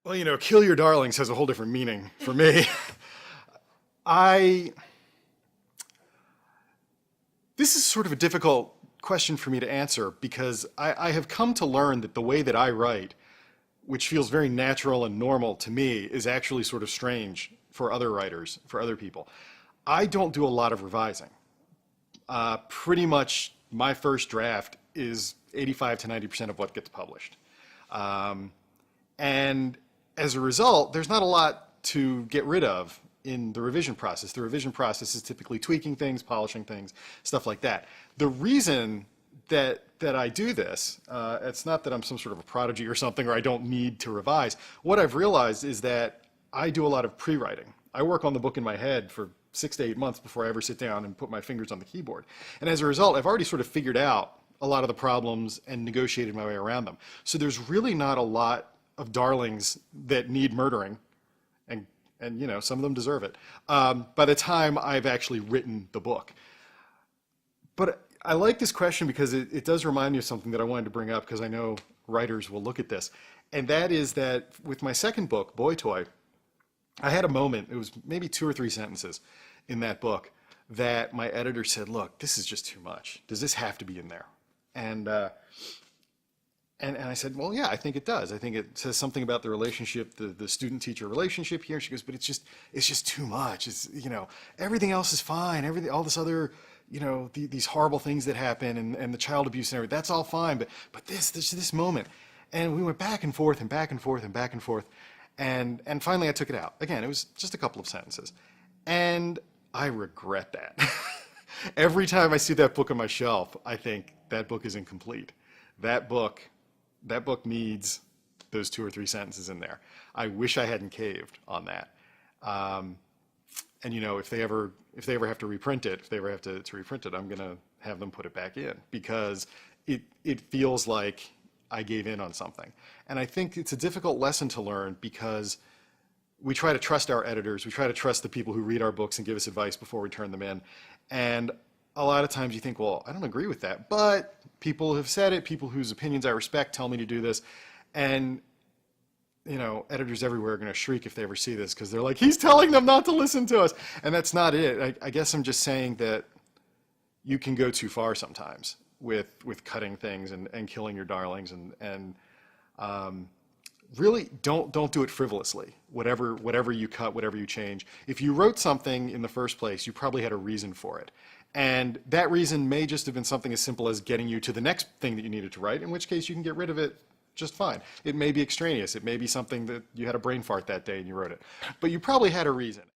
Well, kill your darlings has a whole different meaning for me. I, this is sort of a difficult question for me to answer because I have come to learn that the way that I write, which feels very natural and normal to me, is actually sort of strange for other writers, for other people. I don't do a lot of revising. Pretty much my first draft is 85 to 90% of what gets published. And as a result, there's not a lot to get rid of in the revision process. The revision process is typically tweaking things, polishing things, stuff like that. The reason that I do this, it's not that I'm some sort of a prodigy or something, or I don't need to revise. What I've realized is that I do a lot of pre-writing. I work on the book in my head for 6 to 8 months before I ever sit down and put my fingers on the keyboard. And as a result, I've already sort of figured out a lot of the problems and negotiated my way around them. So there's really not a lot of darlings that need murdering, and some of them deserve it, by the time I've actually written the book. But I like this question because it does remind me of something that I wanted to bring up, because I know writers will look at this. And that is that with my second book, Boy Toy, I had a moment, it was maybe 2 or 3 sentences in that book, that my editor said, look, this is just too much. Does this have to be in there? And I said, well, yeah, I think it does. I think it says something about the relationship, the student-teacher relationship here. She goes, but it's just too much. It's, everything else is fine. All this other, these horrible things that happen and the child abuse and everything, that's all fine. But this moment. And we went back and forth and back and forth and back and forth. And finally I took it out. Again, it was just a couple of sentences. And I regret that. Every time I see that book on my shelf, I think that book is incomplete. That book needs those 2 or 3 sentences in there. I wish I hadn't caved on that. And if they ever have to reprint it, if they ever have to reprint it, I'm gonna have them put it back in, because it feels like I gave in on something. And I think it's a difficult lesson to learn, because we try to trust our editors, we try to trust the people who read our books and give us advice before we turn them in. And a lot of times you think, well, I don't agree with that, but people have said it, people whose opinions I respect tell me to do this. And editors everywhere are going to shriek if they ever see this, because they're like, he's telling them not to listen to us. And that's not it. I guess I'm just saying that you can go too far sometimes with cutting things and killing your darlings, and really don't do it frivolously. Whatever you cut, whatever you change. If you wrote something in the first place, you probably had a reason for it. And that reason may just have been something as simple as getting you to the next thing that you needed to write, in which case you can get rid of it just fine. It may be extraneous. It may be something that you had a brain fart that day and you wrote it. But you probably had a reason.